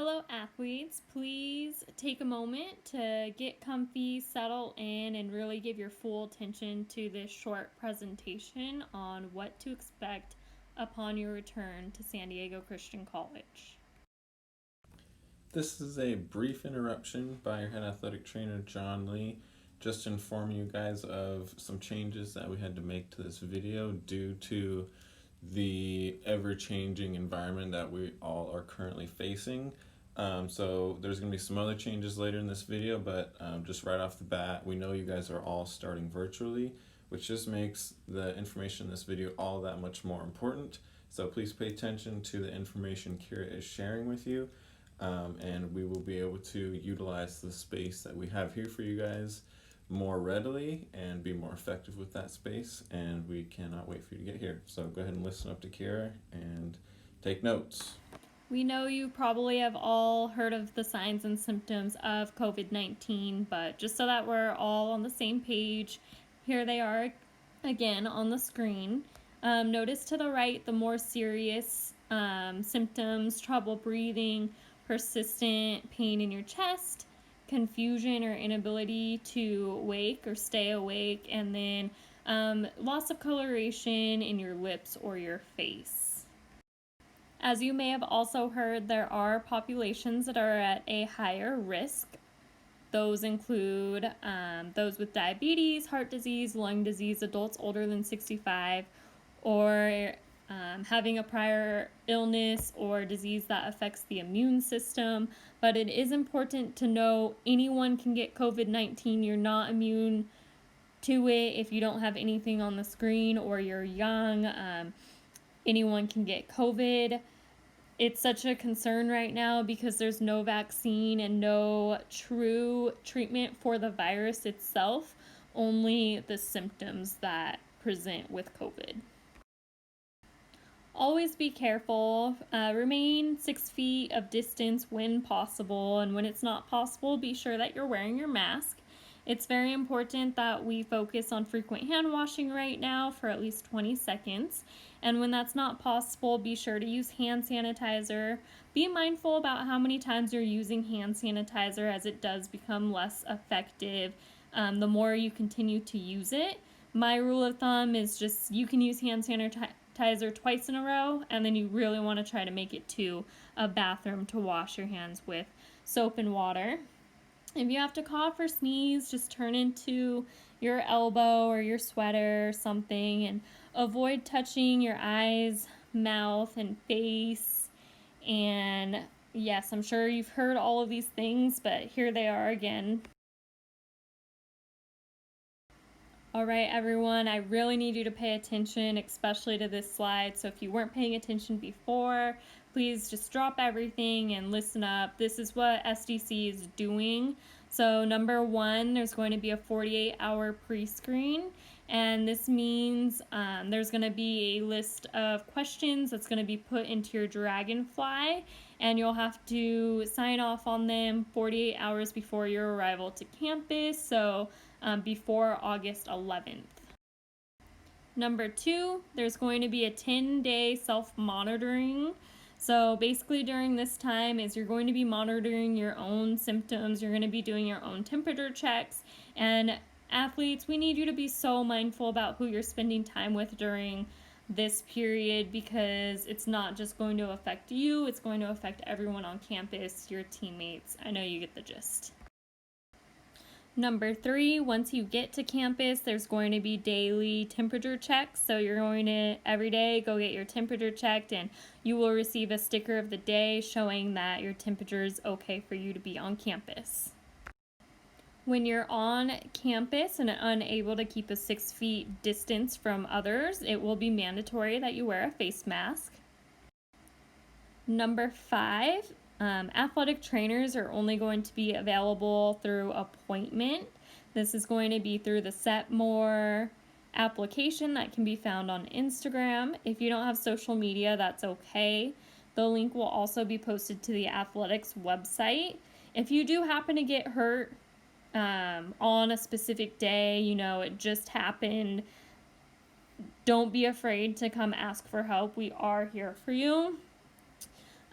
Hello athletes, please take a moment to get comfy, settle in, and really give your full attention to this short presentation on what to expect upon your return to San Diego Christian College. This is a brief interruption by your head athletic trainer, John Lee, just to inform you guys of some changes that we had to make to this video due to the ever-changing environment that we all are currently facing. So there's going to be some other changes later in this video, but just right off the bat, we know you guys are all starting virtually, which just makes the information in this video all that much more important. So please pay attention to the information Kira is sharing with you, and we will be able to utilize the space that we have here for you guys more readily and be more effective with that space, and we cannot wait for you to get here. So go ahead and listen up to Kira and take notes. We know you probably have all heard of the signs and symptoms of COVID-19, but just so that we're all on the same page, here they are again on the screen. Notice to the right the more serious symptoms: trouble breathing, persistent pain in your chest, confusion or inability to wake or stay awake, and then loss of coloration in your lips or your face. As you may have also heard, there are populations that are at a higher risk. Those include those with diabetes, heart disease, lung disease, adults older than 65, or having a prior illness or disease that affects the immune system. But it is important to know anyone can get COVID-19. You're not immune to it if you don't have anything on the screen or you're young. Anyone can get COVID. It's such a concern right now because there's no vaccine and no true treatment for the virus itself, only the symptoms that present with COVID. Always be careful. Remain 6 feet of distance when possible, and when it's not possible, be sure that you're wearing your mask. It's very important that we focus on frequent hand washing right now for at least 20 seconds. And when that's not possible, be sure to use hand sanitizer. Be mindful about how many times you're using hand sanitizer, as it does become less effective the more you continue to use it. My rule of thumb is just you can use hand sanitizer twice in a row, and then you really want to try to make it to a bathroom to wash your hands with soap and water. If you have to cough or sneeze, just turn into your elbow or your sweater or something, and avoid touching your eyes, mouth, and face. And yes, I'm sure you've heard all of these things, but here they are again. All right, everyone, I really need you to pay attention, especially to this slide. So if you weren't paying attention before, please just drop everything and listen up. This is what SDC is doing. So number one, there's going to be a 48-hour pre-screen, and this means there's going to be a list of questions that's going to be put into your Dragonfly, and you'll have to sign off on them 48 hours before your arrival to campus, so before August 11th. Number two, there's going to be a 10-day self-monitoring. So basically during this time is you're going to be monitoring your own symptoms, you're going to be doing your own temperature checks, and athletes, we need you to be so mindful about who you're spending time with during this period, because it's not just going to affect you, it's going to affect everyone on campus, your teammates. I know you get the gist. Number three, once you get to campus, there's going to be daily temperature checks. So you're going to every day go get your temperature checked, and you will receive a sticker of the day showing that your temperature is okay for you to be on campus. When you're on campus and unable to keep a 6 feet distance from others, it will be mandatory that you wear a face mask. Number five, athletic trainers are only going to be available through appointment. This is going to be through the Set More application that can be found on Instagram. If you don't have social media, that's okay. The link will also be posted to the athletics website. If you do happen to get hurt on a specific day, you know, it just happened, don't be afraid to come ask for help. We are here for you.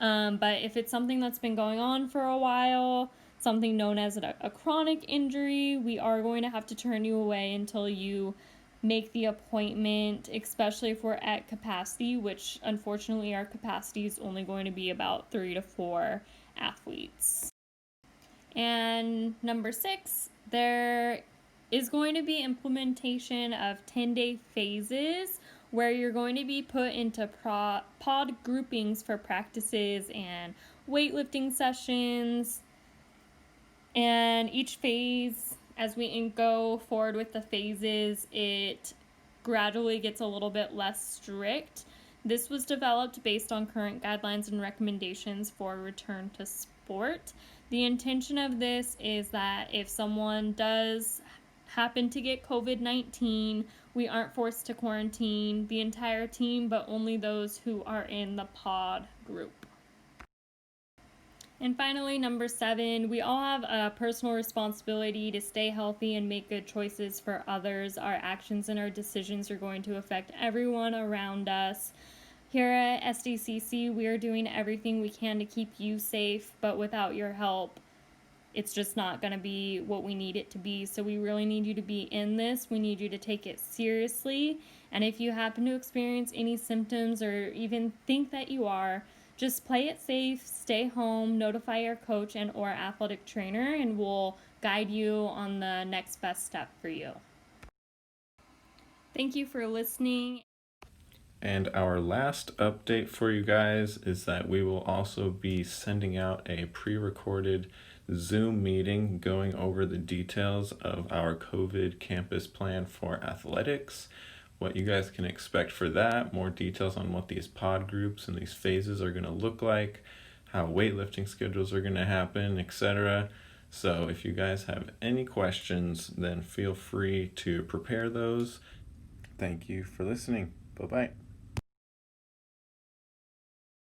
But if it's something that's been going on for a while, something known as a chronic injury, we are going to have to turn you away until you make the appointment, especially if we're at capacity, which unfortunately our capacity is only going to be about 3 to 4 athletes. And number 6, there is going to be implementation of 10-day phases where you're going to be put into pod groupings for practices and weightlifting sessions. And each phase, as we go forward with the phases, it gradually gets a little bit less strict. This was developed based on current guidelines and recommendations for return to sport. The intention of this is that if someone does happen to get COVID-19, we aren't forced to quarantine the entire team, but only those who are in the pod group. And finally, number 7, we all have a personal responsibility to stay healthy and make good choices for others. Our actions and our decisions are going to affect everyone around us. Here at SDCC, we are doing everything we can to keep you safe, but without your help, it's just not going to be what we need it to be. So we really need you to be in this. We need you to take it seriously. And if you happen to experience any symptoms or even think that you are, just play it safe, stay home, notify your coach and or athletic trainer, and we'll guide you on the next best step for you. Thank you for listening. And our last update for you guys is that we will also be sending out a pre-recorded Zoom meeting going over the details of our COVID campus plan for athletics, what you guys can expect for that, more details on what these pod groups and these phases are going to look like, how weightlifting schedules are going to happen, etc. So if you guys have any questions, then feel free to prepare those. Thank you for listening. Bye-bye.